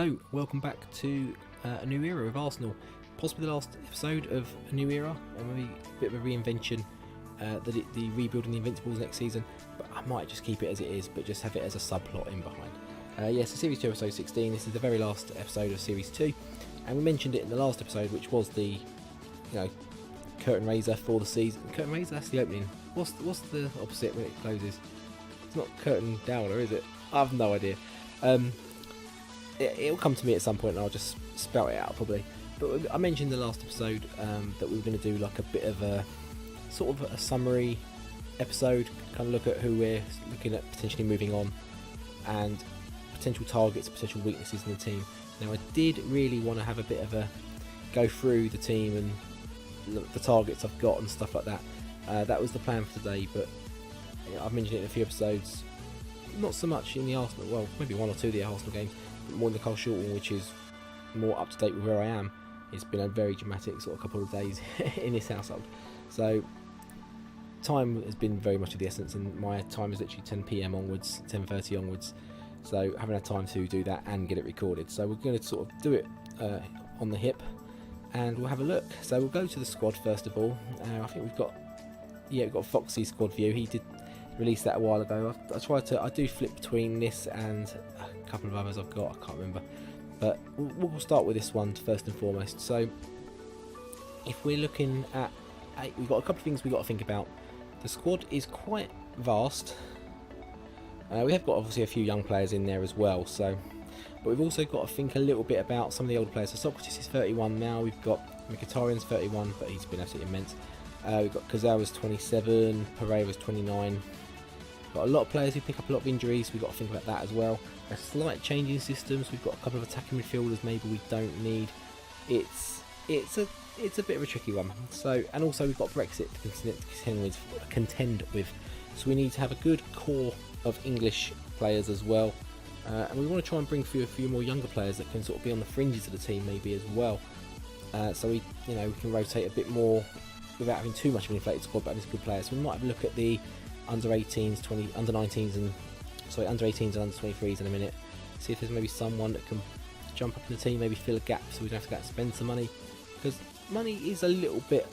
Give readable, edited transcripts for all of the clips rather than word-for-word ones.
Hello, welcome back to a new era of Arsenal. Possibly the last episode of a new era, and maybe a bit of a reinvention, the rebuilding the Invincibles next season. But I might just keep it as it is, but just have it as a subplot in behind. Yes, Series 2, Episode 16. This is the very last episode of Series 2, and we mentioned it in the last episode, which was the, curtain raiser for the season. Curtain raiser, that's the opening. What's the opposite when it closes? It's not curtain downer, is it? I have no idea. It'll come to me at some point, and I'll just spout it out probably. But I mentioned in the last episode that we were going to do like a bit of a sort of a summary episode, kind of look at who we're looking at potentially moving on, and potential targets, potential weaknesses in the team. Now, I did really want to have a bit of a go through the team and the targets I've got and stuff like that. That was the plan for today, but I've mentioned it in a few episodes. Not so much in the Arsenal, well, maybe one or two of the Arsenal games, but more in the Carl Shorten, which is more up to date with where I am. It's been a very dramatic sort of couple of days in this household. So time has been very much of the essence, and my time is literally 10 PM onwards, 10:30 onwards. So I haven't had time to do that and get it recorded. So we're going to sort of do it on the hip, and we'll have a look. So we'll go to the squad first of all. I think we've got Foxy's squad view. He did release that a while ago. I do flip between this and a couple of others I've got, I can't remember, but we'll start with this one first and foremost. So if we're looking at, we've got a couple of things we've got to think about. The squad is quite vast. We have got obviously a few young players in there as well, so, but we've also got to think a little bit about some of the older players. So Socrates is 31 now, we've got Mkhitaryan's 31, but he's been absolutely immense. We've got Kazawa's 27, Pereira's 29. Got a lot of players who pick up a lot of injuries. We've got to think about that as well. A slight change in systems. We've got a couple of attacking midfielders maybe we don't need. It's a bit of a tricky one. So, and also we've got Brexit to contend with. So we need to have a good core of English players as well. And we want to try and bring through a few more younger players that can sort of be on the fringes of the team maybe as well. So we can rotate a bit more without having too much of an inflated squad, but having good players. So we might have a look at the under 18s, under 19s, and under 18s and under 23s in a minute. See if there's maybe someone that can jump up in the team, maybe fill a gap, so we don't have to go out and spend some money, because money is a little bit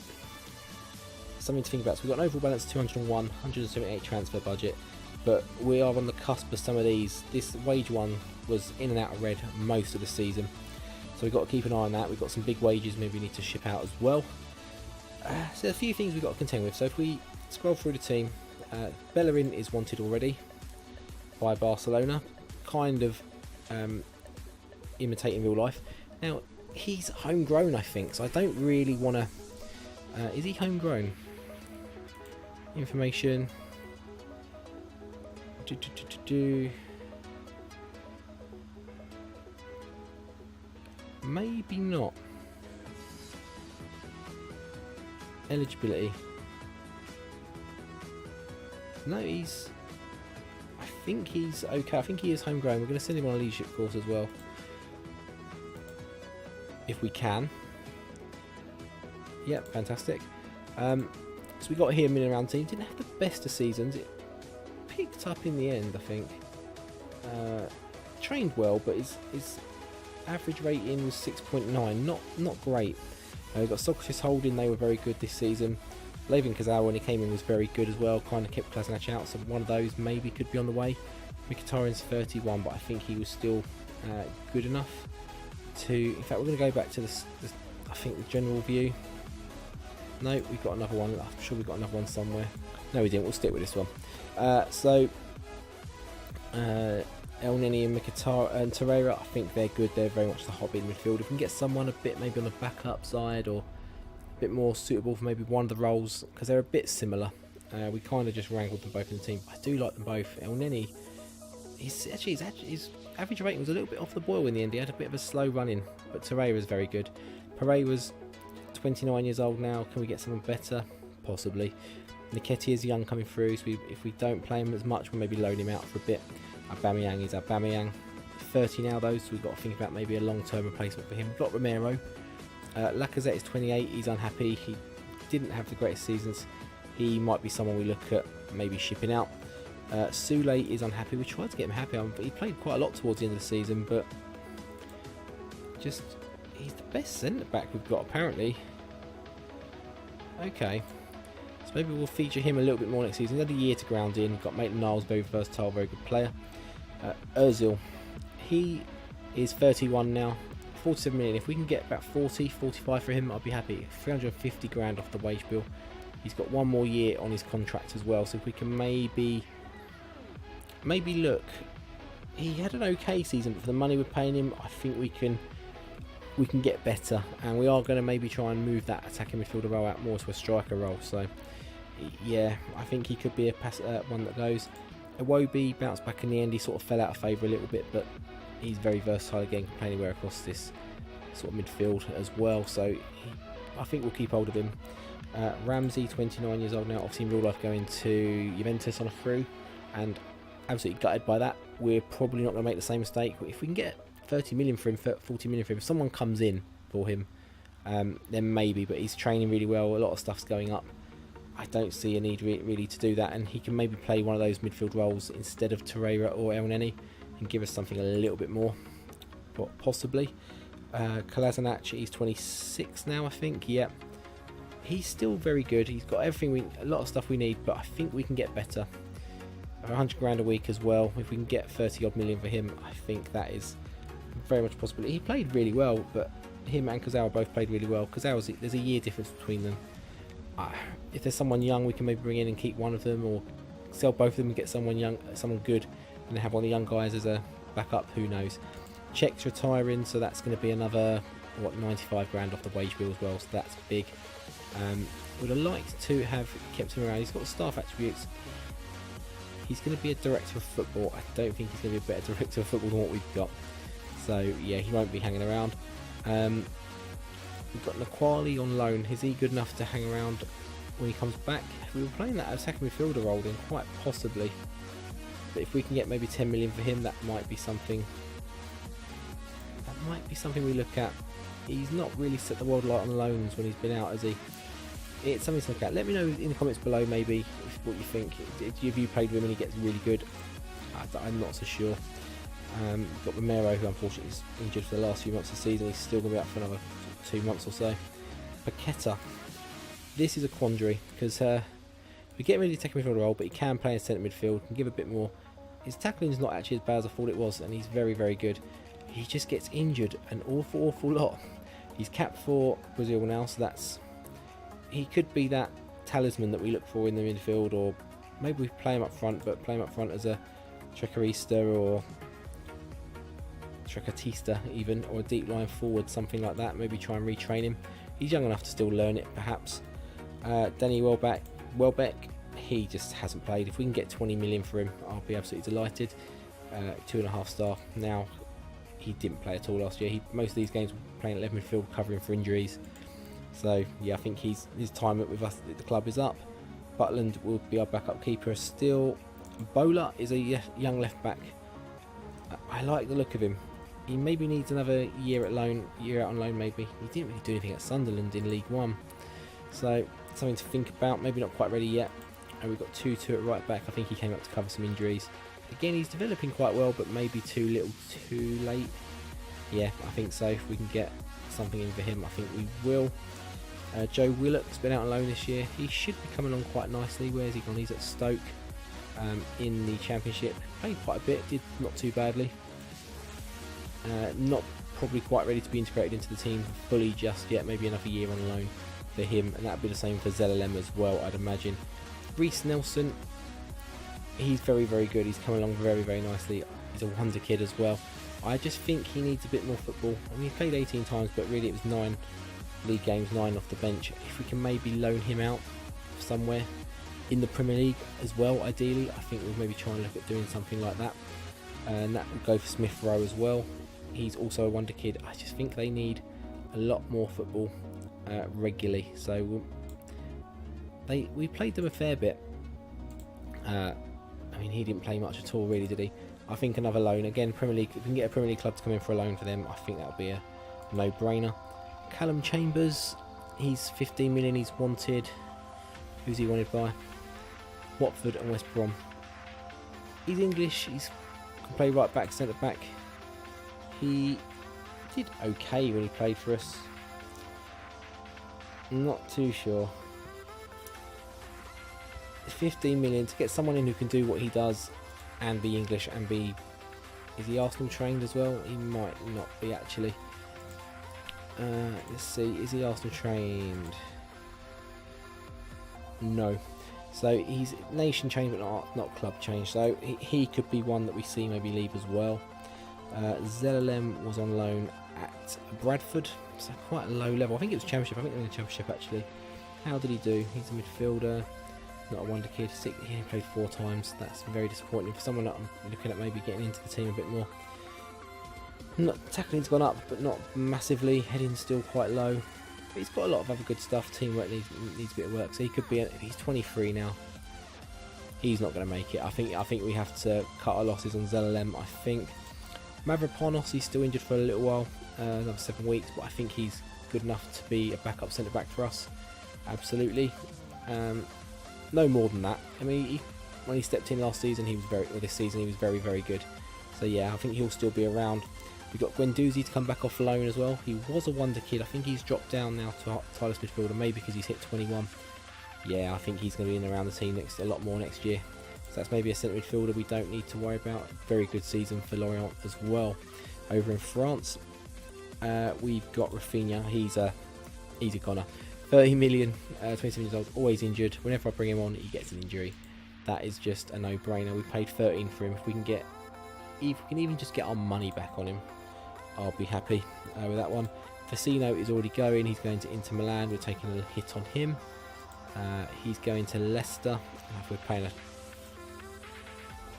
something to think about. So we've got an overall balance of 201, 178 transfer budget, but we are on the cusp of some of these. This wage one was in and out of red most of the season, so we've got to keep an eye on that. We've got some big wages maybe we need to ship out as well. So a few things we've got to contend with. So if we scroll through the team, Bellerin is wanted already by Barcelona, kind of imitating real life. Now, he's homegrown, I think, so I don't really want to... is he homegrown? Information. Maybe not. Eligibility. No, I think he's okay. I think he is homegrown. We're going to send him on a leadership course as well, if we can. Yep, fantastic. So we got him in around team. Didn't have the best of seasons. It picked up in the end, I think. Trained well, but his average rating was 6.9. Not great. We've got Socrates Holding. They were very good this season. Levin Kazawa, when he came in, was very good as well, kind of kept Klasnach out, so one of those maybe could be on the way. Mkhitaryan's 31, but I think he was still good enough to... In fact, we're going to go back to I think the general view. No, we've got another one. I'm sure we've got another one somewhere. No, we didn't. We'll stick with this one. El Neni and Mkhitaryan and Torreira, I think they're good. They're very much the hobby in midfield. If we can get someone a bit maybe on the backup side, or bit more suitable for maybe one of the roles, because they're a bit similar. We kind of just wrangled them both in the team. I do like them both. El Neni, his average rating was a little bit off the boil in the end. He had a bit of a slow run in, but Torreira is very good. Pereira's 29 years old now. Can we get someone better? Possibly. Nketiah is young coming through, so if we don't play him as much, we'll maybe loan him out for a bit. Aubameyang is Aubameyang. 30 now though, so we've got to think about maybe a long-term replacement for him. We've got Romero. Lacazette is 28, he's unhappy. He didn't have the greatest seasons. He might be someone we look at maybe shipping out. Sule is unhappy. We tried to get him happy. He played quite a lot towards the end of the season, but he's the best centre back we've got apparently. Okay, so maybe we'll feature him a little bit more next season. He's had a year to ground in. Got Maitland-Niles, very versatile, very good player. Ozil, he is 31 now, 47 million. If we can get about 40, 45 for him, I'll be happy. 350 grand off the wage bill. He's got one more year on his contract as well, so if we can maybe look. He had an okay season, but for the money we're paying him, I think we can get better, and we are going to maybe try and move that attacking midfielder role out more to a striker role. So yeah, I think he could be a one that goes. Iwobi bounced back in the end. He sort of fell out of favour a little bit, but he's very versatile again, can play anywhere across this sort of midfield as well. So I think we'll keep hold of him. Ramsey, 29 years old now, obviously in real life going to Juventus on a free, and absolutely gutted by that. We're probably not going to make the same mistake. If we can get 30 million for him, 40 million for him, if someone comes in for him, then maybe, but he's training really well, a lot of stuff's going up. I don't see a need really to do that, and he can maybe play one of those midfield roles instead of Torreira or El Neni and give us something a little bit more, possibly. Kolasinac, he's 26 now, I think. Yeah, he's still very good. He's got everything, a lot of stuff we need, but I think we can get better. 100 grand a week as well. If we can get 30 odd million for him, I think that is very much possible. He played really well, but him and Kurzawa both played really well. Kurzawa, there's a year difference between them. If there's someone young we can maybe bring in and keep one of them, or sell both of them and get someone young, someone good, and have one of the young guys as a backup, who knows. Czech's retiring, so that's going to be another 95 grand off the wage bill as well, so that's big. Would have liked to have kept him around. He's got staff attributes. He's going to be a director of football. I don't think he's going to be a better director of football than what we've got. So yeah, he won't be hanging around. We've got Naquali on loan. Is he good enough to hang around when he comes back? If we were playing that attacking midfielder role, then quite possibly. But if we can get maybe 10 million for him, that might be something. That might be something we look at. He's not really set the world alight on loans when he's been out, has he? It's something to look at. Let me know in the comments below maybe what you think. Have you played with him and he gets really good? I'm not so sure. We've got Romero, who unfortunately is injured for the last few months of the season. He's still going to be out for another 2 months or so. Paqueta. This is a quandary because we get really attacking midfield role, but he can play in centre midfield, can give a bit more. His tackling is not actually as bad as I thought it was, and he's very, very good. He just gets injured an awful lot. He's capped for Brazil now, so he could be that talisman that we look for in the midfield, or maybe we play him up front, but play him up front as a Trequartista or Trequartista even, or a deep line forward, something like that. Maybe try and retrain him. He's young enough to still learn it, perhaps. Danny Welbeck, he just hasn't played. If we can get 20 million for him, I'll be absolutely delighted. 2.5 star. Now, he didn't play at all last year. Most of these games were playing at left midfield, covering for injuries. So yeah, I think his time with us at the club is up. Butland will be our backup keeper still. Bola is a young left back. I like the look of him. He maybe needs another year out on loan maybe. He didn't really do anything at Sunderland in League One. So something to think about. Maybe not quite ready yet. And we've got Tutu at right back. I think he came up to cover some injuries. Again, he's developing quite well, but maybe too little too late. Yeah, I think so. If we can get something in for him, I think we will. Joe Willock's been out on loan this year. He should be coming on quite nicely. Where's he gone? He's at Stoke in the Championship. Played quite a bit, did not too badly. Not probably quite ready to be integrated into the team fully just yet. Maybe another year on loan for him, and that'd be the same for Zelalem as well, I'd imagine. Reece Nelson, he's very, very good. He's coming along very, very nicely. He's a wonder kid as well. I just think he needs a bit more football. I mean, he played 18 times, but really it was 9 league games, 9 off the bench. If we can maybe loan him out somewhere in the Premier League as well, ideally, I think we'll maybe try and look at doing something like that. And that would go for Smith Rowe as well. He's also a wonder kid. I just think they need a lot more football regularly. So we played them a fair bit. I mean, he didn't play much at all, really, did he? I think another loan. Again, Premier League. If we can get a Premier League club to come in for a loan for them, I think that would be a no-brainer. Callum Chambers, he's 15 million. He's wanted. Who's he wanted by? Watford and West Brom. He's English. He can play right back, centre back. He did okay when he played for us. Not too sure. 15 million to get someone in who can do what he does and be English and be... Is he Arsenal trained as well? He might not be actually. Let's see, is he Arsenal trained? No. So he's nation trained but not club trained. So he could be one that we see maybe leave as well. Zelalem was on loan at Bradford, so quite a low level. I think it was Championship. I think they're in the Championship actually. How did he do? He's a midfielder, not a wonder kid. He only played 4 times. That's very disappointing for someone that I'm looking at maybe getting into the team a bit more. Not tackling's gone up, but not massively. Heading's still quite low. But he's got a lot of other good stuff. Teamwork needs a bit of work. So he could be. He's 23 now. He's not going to make it. I think we have to cut our losses on Zelalem. I think Mavropanos, he's still injured for a little while, another 7 weeks, but I think he's good enough to be a backup centre back for us. Absolutely. No more than that. I mean, when he stepped in last season, this season he was very, very good. So yeah, I think he'll still be around. We've got Guendouzi to come back off loan as well. He was a wonder kid. I think he's dropped down now to tireless midfielder, maybe because he's hit 21. Yeah, I think he's going to be in around the team a lot more next year. So that's maybe a centre midfielder we don't need to worry about. Very good season for Lorient as well. Over in France, we've got Rafinha. He's a goner. 30 million, 27 years old, always injured. Whenever I bring him on, he gets an injury. That is just a no-brainer. We paid 13 for him. If we can even just get our money back on him, I'll be happy with that one. Facino is already going. He's going to Inter Milan. We're taking a hit on him. He's going to Leicester. We're paying a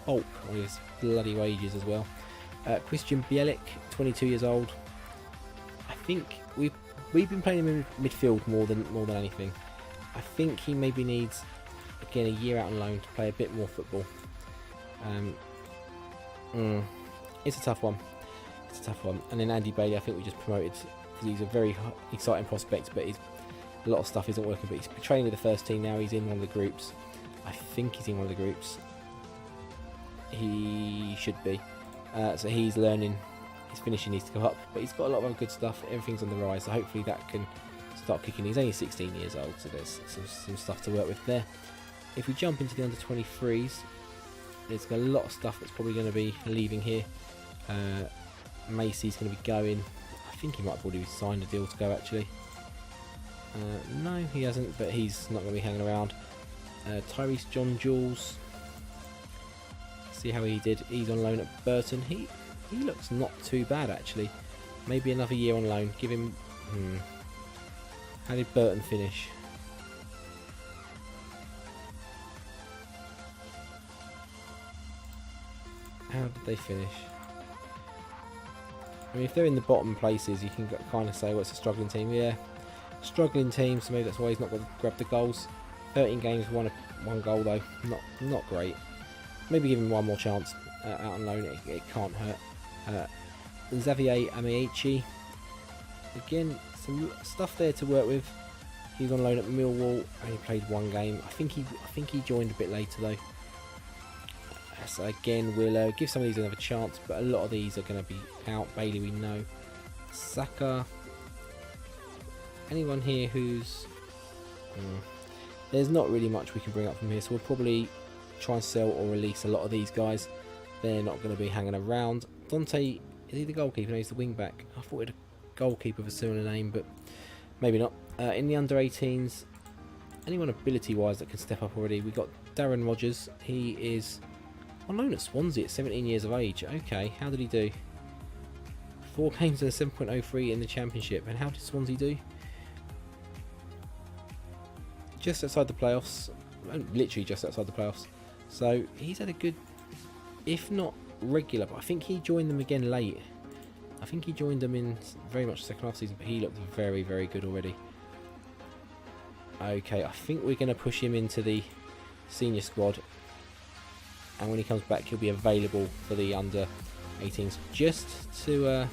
bulk on his bloody wages as well. Christian Bielik, 22 years old. I think we've been playing him in midfield more than anything. I think he maybe needs again a year out on loan to play a bit more football. It's a tough one. And then Andy Bailey, I think we just promoted because he's a very exciting prospect, but a lot of stuff isn't working. But he's training with the first team now. He's in one of the groups. I think he's in one of the groups. He should be. So he's learning. His finishing needs to go up, but he's got a lot of other good stuff. Everything's on the rise, so hopefully that can start kicking. He's only 16 years old, so there's some stuff to work with there. If we jump into the under 23s, there's a lot of stuff that's probably going to be leaving here. Macy's going to be going. I think he might have already signed a deal to go actually. No, he hasn't, but he's not going to be hanging around. Tyrese John Jules. See how he did. He's on loan at Burton. He looks not too bad actually. Maybe another year on loan. Give him. How did Burton finish? How did they finish? I mean, if they're in the bottom places, you can kind of say, well, it's a struggling team. Yeah, struggling team, so maybe that's why he's not going to grab the goals. 13 games, one goal though. Not great. Maybe give him one more chance out on loan. It can't hurt. Xavier Amici. Again, some stuff there to work with. He's on loan at Millwall. Only played 1 game. I think he joined a bit later though. So again, we'll give some of these another chance, but a lot of these are going to be out. Bailey, we know. Saka. Anyone here who's... There's not really much we can bring up from here, so we'll probably try and sell or release a lot of these guys. They're not going to be hanging around. Dante, is he the goalkeeper? No, he's the wing back. I thought we had a goalkeeper with a similar name, but maybe not. In the under 18s, anyone ability wise that can step up already? We've got Darren Rogers. He is on loan at Swansea at 17 years of age. Okay, how did he do? 4 games and a 7.03 in the Championship. And how did Swansea do? Just outside the playoffs. Literally just outside the playoffs. So he's had a good, if not regular, but I think he joined them again late. I think he joined them in very much the second half season, but he looked very, very good already. Okay, I think we're going to push him into the senior squad. And when he comes back, he'll be available for the under 18s. Just to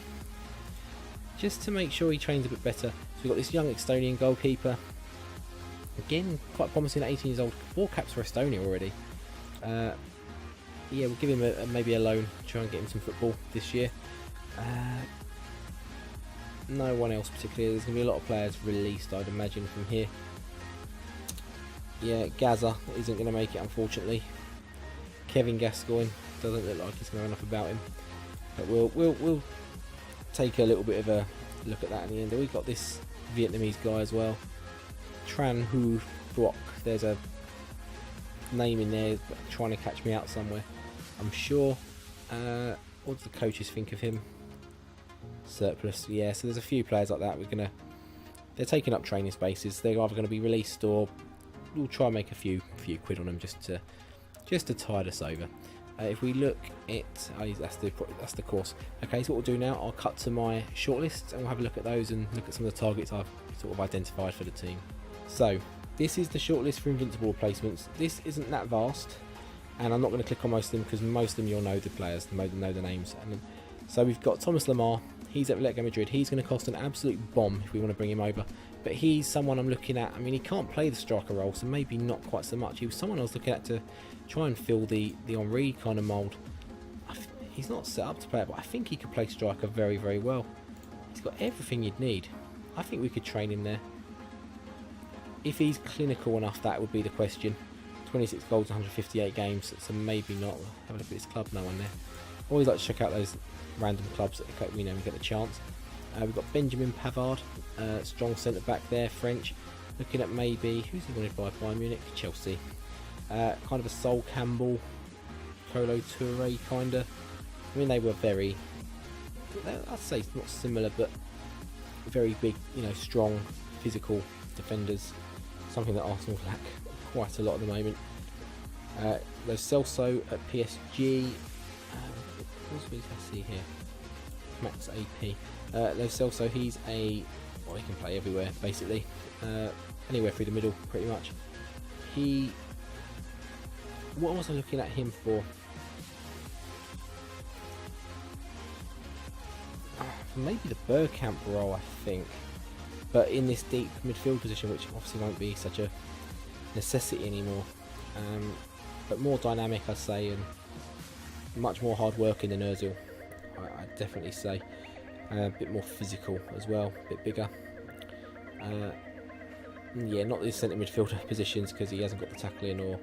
make sure he trains a bit better. So we've got this young Estonian goalkeeper. Again, quite promising at 18 years old. 4 caps for Estonia already. Yeah, we'll give him maybe a loan. Try and get him some football this year. No one else particularly. There's going to be a lot of players released, I'd imagine, from here. Yeah, Gaza isn't going to make it, unfortunately. Kevin Gascoigne doesn't look like he's going to run up about him. But we'll take a little bit of a look at that in the end. We've got this Vietnamese guy as well, Tran Hu Brock. There's a name in there trying to catch me out somewhere, I'm sure. What do the coaches think of him? Surplus, yeah. So there's a few players like that. They're taking up training spaces. They're either going to be released, or we'll try and make a few quid on them just to tide us over. If we look at that's the course. Okay, so what we'll do now, I'll cut to my shortlist and we'll have a look at those and look at some of the targets I've sort of identified for the team. So this is the shortlist for Invincible replacements. This isn't that vast, and I'm not going to click on most of them because most of them you'll know the players, know the names. And so we've got Thomas Lemar. He's at Atletico Madrid. He's going to cost an absolute bomb if we want to bring him over. But he's someone I'm looking at. I mean, he can't play the striker role, so maybe not quite so much. He was someone I was looking at to try and fill the Henry kind of mould. He's not set up to play it, but I think he could play striker very, very well. He's got everything you'd need. I think we could train him there. If he's clinical enough, that would be the question. 26 goals, 158 games, so maybe not. Have a look at his club, no one there. Always like to check out those random clubs that we never get the chance. We've got Benjamin Pavard, strong centre back there, French. Looking at maybe, who's he wanted by Bayern Munich? Chelsea. Kind of a Sol Campbell, Kolo Touré kind of. I mean, they were very, I'd say not similar, but very big, strong, physical defenders. Something that Arsenal lack quite a lot at the moment. Lo Celso at PSG. What do I see here? Max AP. Lo Celso, he can play everywhere basically. Anywhere through the middle, pretty much. What was I looking at him for? Maybe the Bergkamp role, I think. But in this deep midfield position, which obviously won't be such a necessity anymore. But more dynamic, I'd say, and much more hard working than Ozil, I'd definitely say. A bit more physical as well, a bit bigger. Yeah, not the centre midfielder positions because he hasn't got the tackling or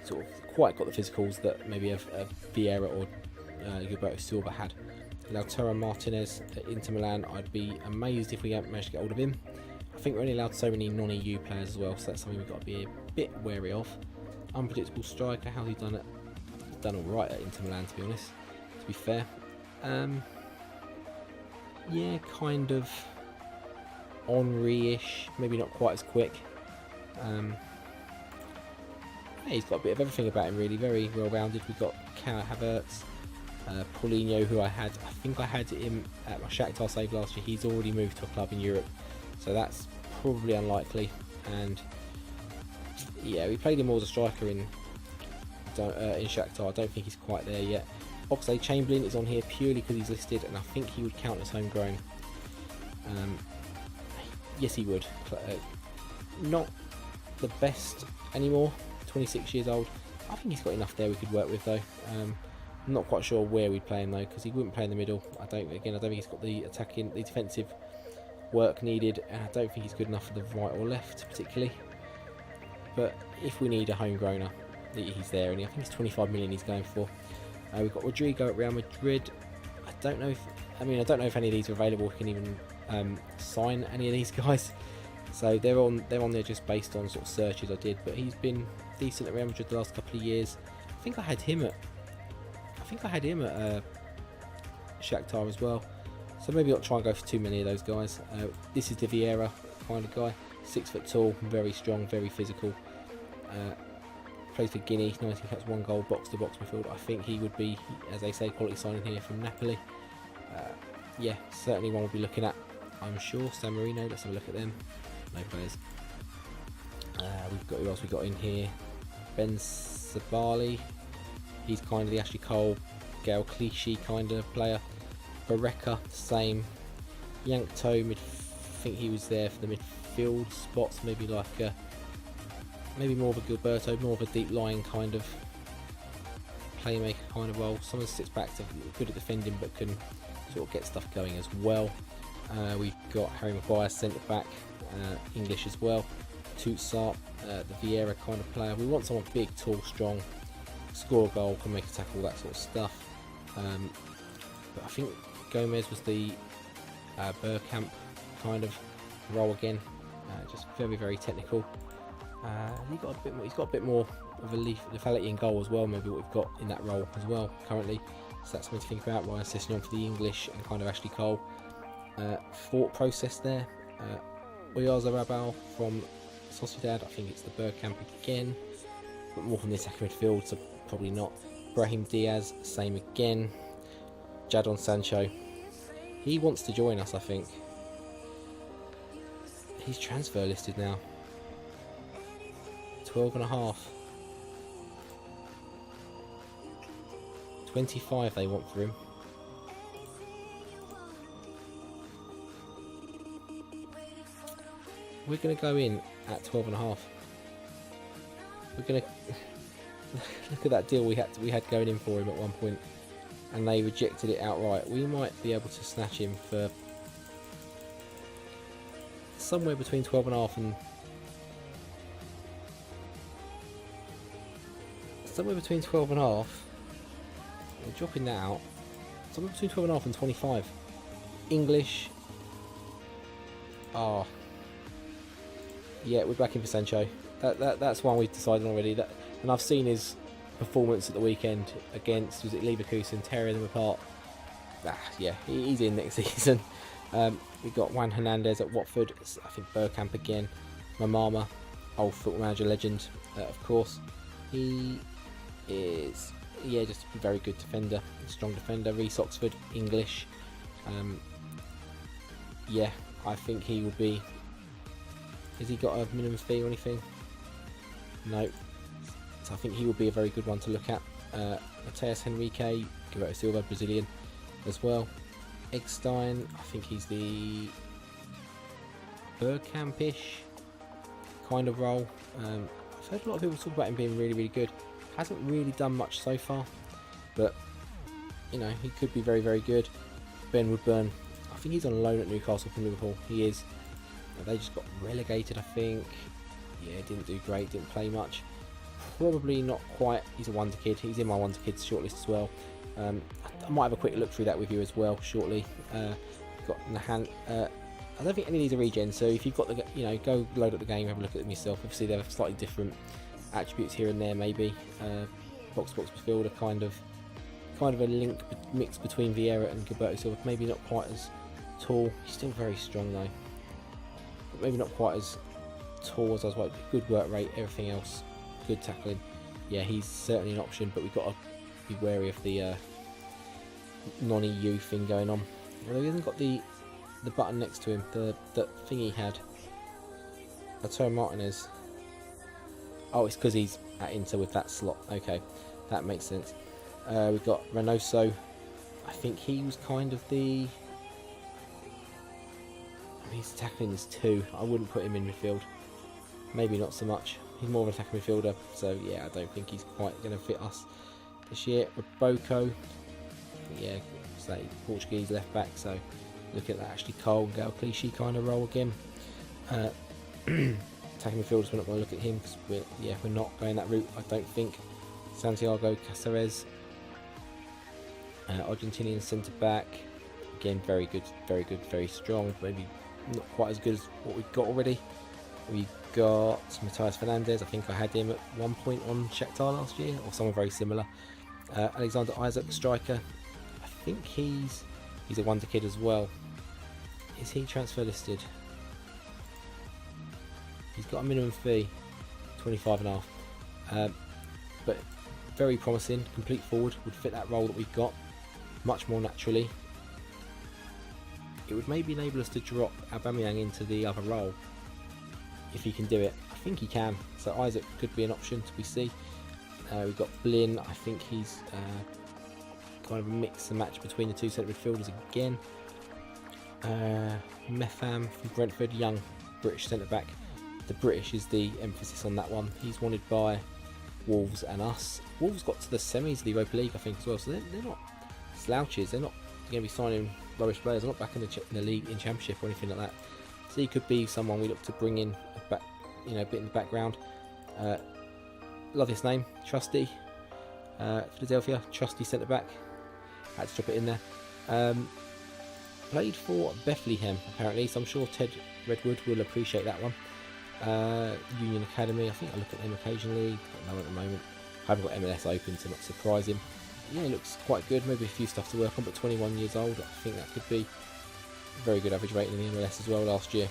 sort of quite got the physicals that maybe a Vieira or Gilberto Silva had. Lautaro Martinez at Inter Milan, I'd be amazed if we haven't managed to get hold of him. I think we're only allowed so many non-EU players as well, so that's something we've got to be a bit wary of. Unpredictable striker, how's he done it? He's done alright at Inter Milan, to be honest, to be fair. Yeah, kind of Henry-ish, maybe not quite as quick. Yeah, he's got a bit of everything about him, really, very well-rounded. We've got Kai Havertz, Paulinho, who I think I had him at my Shakhtar save last year. He's already moved to a club in Europe, so that's probably unlikely. And yeah, we played him more as a striker in Shakhtar. I don't think he's quite there yet. Oxlade-Chamberlain is on here purely because he's listed, and I think he would count as homegrown. Yes, he would. Not the best anymore. 26 years old. I think he's got enough there we could work with, though. I'm not quite sure where we'd play him though, because he wouldn't play in the middle. I don't think he's got the defensive work needed, and I don't think he's good enough for the right or left particularly. But if we need a homegrowner, he's there, and I think it's 25 million he's going for. We've got Rodrigo at Real Madrid. I don't know if any of these are available. We can even sign any of these guys. So they're on there just based on sort of searches I did. But he's been decent at Real Madrid the last couple of years. I think I had him at Shakhtar as well. So maybe not try and go for too many of those guys. This is the Vieira kind of guy. 6 foot tall, very strong, very physical. Plays for Guinea, 19 caps, 1 goal, box to box midfield. I think he would be, as they say, quality signing here from Napoli. Yeah, certainly one we'll be looking at, I'm sure. San Marino, let's have a look at them. No players. We've got, who else we got in here? Ben Sabali. He's kind of the Ashley Cole, Gael Clichy kind of player. Barreca, same. Yankto, I think he was there for the midfield spots, maybe like maybe more of a Gilberto, more of a deep lying kind of playmaker kind of role. Someone sits back to good at defending but can sort of get stuff going as well. We've got Harry Maguire centre back, English as well. Tutsart, the Vieira kind of player. We want someone big, tall, strong, score a goal, can make a tackle, that sort of stuff. But I think Gomez was the Bergkamp kind of role again. Just very, very technical. He's got a bit more of a lethality in goal as well. Maybe what we've got in that role as well currently. So that's something to think about. Ryan Sessegnon for the English and kind of Ashley Cole. Thought process there. Oyarzabal from Sociedad. I think it's the Bergkamp again, but more from the attacking midfield, so probably not. Brahim Diaz, same again. Jadon Sancho. He wants to join us, I think. He's transfer listed now. 12.5. 25 they want for him. We're going to go in at 12.5. We're going to look at that deal we had going in for him at one point, and they rejected it outright. We might be able to snatch him for somewhere between 12.5 and somewhere between 12.5. We're dropping that out. Somewhere between 12.5 and 25. English. Oh. Yeah, we're back in for Sancho. That's one we've decided already. And I've seen his performance at the weekend against, was it Leverkusen, tearing them apart. Yeah, he's in next season. We've got Juan Hernandez at Watford. I think Bergkamp again. Mamama, old Football Manager legend, of course. He is, just a very good defender, strong defender. Reece Oxford, English. I think he will be. Has he got a minimum fee or anything? No. So I think he will be a very good one to look at. Mateus Henrique, Gilberto Silva, Brazilian as well. Eggstein, I think he's the Bergkamp-ish kind of role. I've heard a lot of people talk about him being really, really good. Hasn't really done much so far, but he could be very, very good. Ben Woodburn, I think he's on loan at Newcastle from Liverpool. He is. They just got relegated, I think. Yeah, didn't do great, didn't play much. Probably not quite. He's a wonder kid. He's in my wonder kids shortlist as well. I might have a quick look through that with you as well shortly. Got Nahan. I don't think any of these are regen, so if you've got the, go load up the game, have a look at them yourself. Obviously, they have slightly different attributes here and there, maybe. Box midfielder, kind of a mix between Vieira and Gilberto Silva. Maybe not quite as tall. He's still very strong though. But maybe not quite as tall as I was like. Good work rate, everything else, good tackling. Yeah, he's certainly an option, but we've got to be wary of the non-EU thing going on. Although he hasn't got the button next to him, the thing he had. Lautaro Martinez. Oh, it's because he's at Inter with that slot. Okay, that makes sense. We've got Reynoso. I think he was kind of the. He's tackling is 2. I wouldn't put him in midfield. Maybe not so much. He's more of an attacking midfielder. So yeah, I don't think he's quite going to fit us this year. Raboko. Yeah, say Portuguese left back. So look at that. Ashley Cole and Gal Clichy kind of role again. Attacking midfielders, we're not going to look at him because we're not going that route. I don't think. Santiago Caceres, Argentinian centre back. Again, very good, very strong. Maybe not quite as good as what we've got already. We got Matthias Fernandez. I think I had him at one point on Shakhtar last year, or someone very similar. Alexander Isaac, striker. I think he's a wonder kid as well. Is he transfer listed? He's got a minimum fee, 25.5. But very promising. Complete forward, would fit that role that we've got much more naturally. It would maybe enable us to drop Aubameyang into the other role if he can do it. I think he can. So Isaac could be an option to be see. We've got Blin. I think he's kind of a mix and match between the two centre midfielders again. Metham from Brentford, young British centre back. The British is the emphasis on that one. He's wanted by Wolves and us. Wolves got to the semis of the Europa League, I think, as well. So they're not slouches. They're not going to be signing rubbish players. I'm not back in the league, in Championship or anything like that. So he could be someone we look to bring in back, a bit in the background. Love his name, Trusty. Philadelphia, Trusty centre back. Had to drop it in there. Played for Bethlehem apparently, so I'm sure Ted Redwood will appreciate that one. Union Academy, I think I look at them occasionally. Don't know at the moment. I haven't got MLS open to not surprise him. Yeah, he looks quite good. Maybe a few stuff to work on, but 21 years old. I think that could be a very good average rating in the MLS as well last year.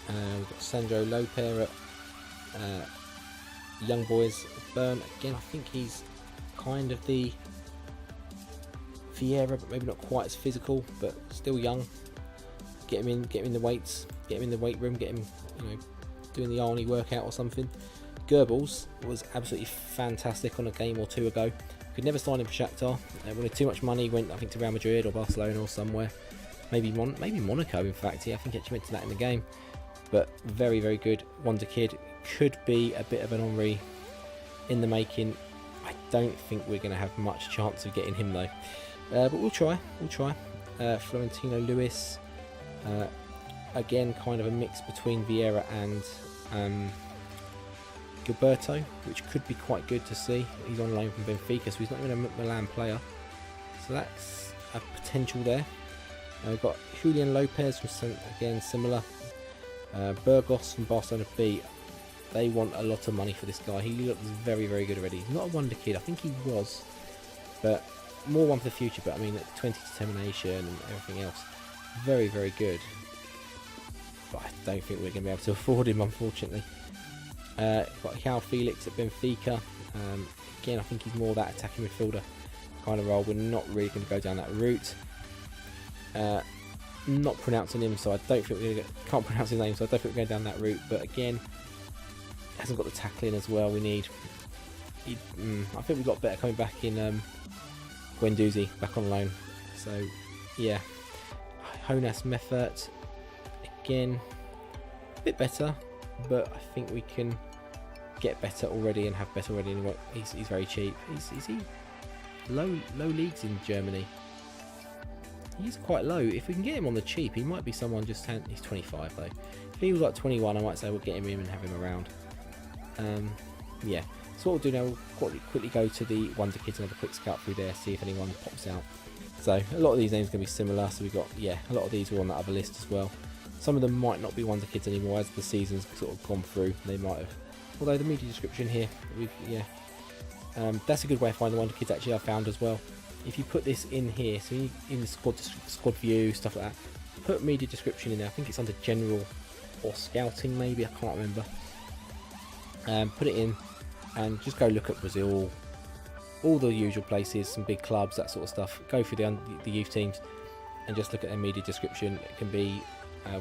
We've got Sandro Lopez at Young Boys Bern. Again, I think he's kind of the Vieira, but maybe not quite as physical, but still young. Get him in the weights, get him in the weight room, get him, doing the Arnie workout or something. Goebbels was absolutely fantastic on a game or two ago. Could never sign him for Shakhtar. Wanted too much money. Went, I think, to Real Madrid or Barcelona or somewhere. Maybe Monaco. In fact, yeah, I think he actually went to that in the game. But very, very good wonder kid. Could be a bit of an Henry in the making. I don't think we're going to have much chance of getting him though. But we'll try. Florentino Luis. Again, kind of a mix between Vieira and Gilberto, which could be quite good to see. He's on loan from Benfica, so he's not even a Milan player. So that's a potential there. We've got Julian Lopez from, again, similar. Burgos from Barcelona B. They want a lot of money for this guy. He looks very, very good already. He's not a wonder kid. I think he was, but more one for the future. But I mean, 20 determination and everything else, very, very good. But I don't think we're going to be able to afford him, unfortunately. Got João Felix at Benfica. Again, I think he's more that attacking midfielder kind of role. We're not really going to go down that route. Not pronouncing him, so I don't think we're going to can't pronounce his name, so I don't think we're going down that route. But again, hasn't got the tackling as well we need. I think we've got better coming back in Guendouzi, back on loan. So yeah, Jonas Meffert, again, a bit better, but I think we can get better already and have better already. He's very cheap. Is he low leagues in Germany? He's quite low. If we can get him on the cheap, he might be someone he's 25 though. If he was like 21, I might say we'll get him in and have him around. Yeah, so what we'll do now, we'll quickly go to the Wonder Kids and have a quick scout through there, see if anyone pops out. So a lot of these names are going to be similar, so we've got, yeah, a lot of these are on that other list as well. Some of them might not be Wonder Kids anymore as the season's sort of gone through, they might have. Although the media description here, that's a good way to find the Wonder Kids actually I found as well. If you put this in here, so in the squad view, stuff like that, put media description in there. I think it's under general or scouting maybe, I can't remember. Put it in and just go look at Brazil, all the usual places, some big clubs, that sort of stuff. Go through the youth teams and just look at their media description. It can be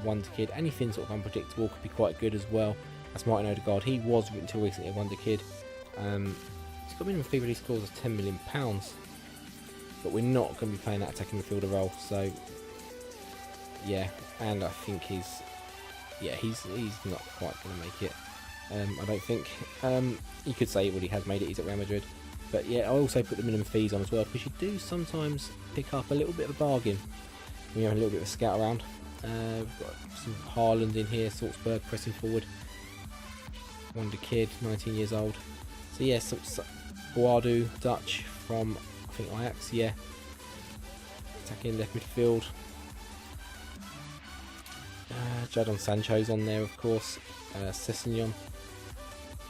Wonder Kid, anything sort of unpredictable could be quite good as well. That's Martin Odegaard. He was until recently a Wonder Kid. He's got minimum fee release clause of £10 million, but we're not going to be playing that attacking midfielder role. So yeah, and I think he's not quite going to make it. I don't think. You could say he has made it. He's at Real Madrid. But yeah, I also put the minimum fees on as well, because you do sometimes pick up a little bit of a bargain when you have a little bit of a scout around. We've got some Haaland in here, Salzburg pressing forward. Wonder Kid, 19 years old. So yeah, some Boadu, Dutch from, I think, Ajax, yeah. Attacking left midfield. Jadon Sancho's on there, of course. Sessegnon.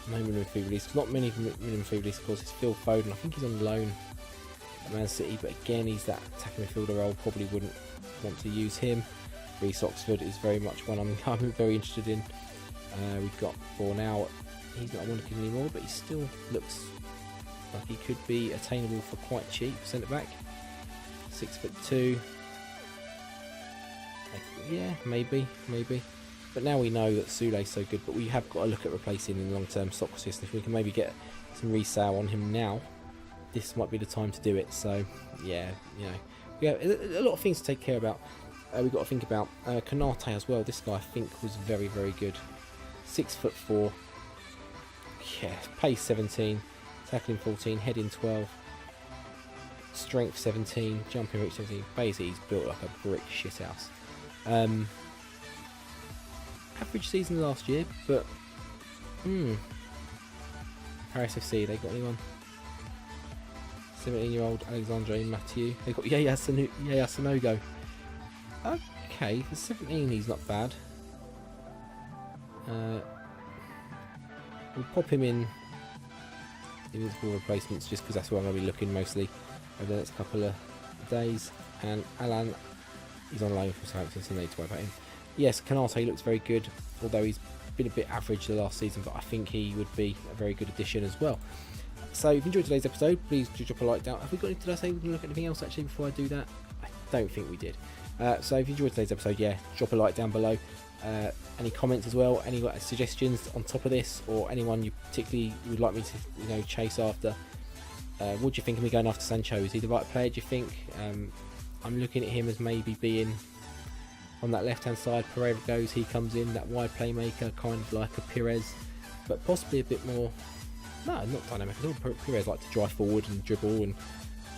No minimum fee release. Not many minimum fee release, of course. It's Phil Foden. I think he's on loan at Man City, but again, he's that attacking midfielder role. Probably wouldn't want to use him. Reece Oxford is very much one I'm very interested in. We've got Bornau. He's not a Wonder Kid anymore, but he still looks like he could be attainable for quite cheap. Centre back, 6'2". Yeah, maybe. But now we know that Sule's so good, but we have got to look at replacing in the long term Socrates. If we can maybe get some resale on him now, this might be the time to do it. So yeah, we have a lot of things to take care about. We've got to think about Konate as well. This guy I think was very, very good. 6'4". Yeah, pace 17, tackling 14, heading 12. strength 17, jumping reach 17. Basically, he's built like a brick shithouse. Average season last year, but Paris FC, they got anyone? 17-year-old Alexandre Mathieu. They got Yaya Sanogo. Okay, for 17, he's not bad. We'll pop him in Invincible replacements just because that's where I'm going to be looking mostly over the next couple of days. And Alan, he's on loan from Southampton, so no need to worry about him. Yes, Canate looks very good, although he's been a bit average the last season, but I think he would be a very good addition as well. So if you enjoyed today's episode, please do drop a like down. Have we got anything? Did I say we can look at anything else actually before I do that? I don't think we did. So if you enjoyed today's episode, yeah, drop a like down below. Any comments as well, any suggestions on top of this, or anyone you particularly would like me to chase after. What do you think of me going after Sancho? Is he the right player, do you think? I'm looking at him as maybe being on that left hand side. Pereira goes, he comes in, that wide playmaker, kind of like a Pires, but possibly a bit more, no, not dynamic at all. Pires like to drive forward and dribble, and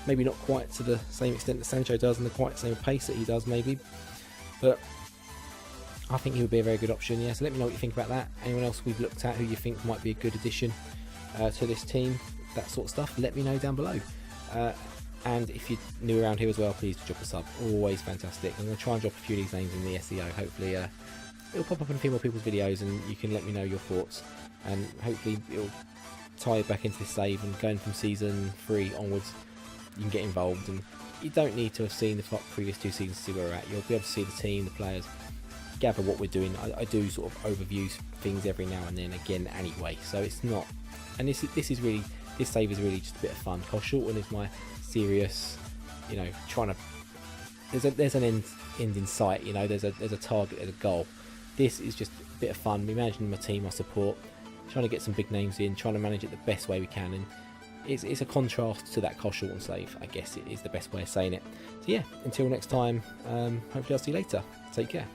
maybe not quite to the same extent that Sancho does, and the quite same pace that he does maybe, but I think he would be a very good option. Yeah, so let me know what you think about that. Anyone else we've looked at who you think might be a good addition to this team, that sort of stuff, let me know down below. And if you're new around here as well, please drop a sub. Always fantastic. I'm going to try and drop a few of these names in the SEO. Hopefully it'll pop up in a few more people's videos and you can let me know your thoughts, and hopefully it'll tie back into this save, and going from season 3 onwards you can get involved, and you don't need to have seen the previous 2 seasons to see where we're at. You'll be able to see the team, the players, gather what we're doing. I do sort of overview things every now and then again anyway, so it's not, and this save is really just a bit of fun. Cole Shorten is my serious, trying to, there's an end in sight, there's a target, there's a goal. This is just a bit of fun, me managing my team, my support, trying to get some big names in, trying to manage it the best way we can, and it's a contrast to that Cole Shorten save, I guess it is the best way of saying it. So yeah, until next time, hopefully I'll see you later. Take care.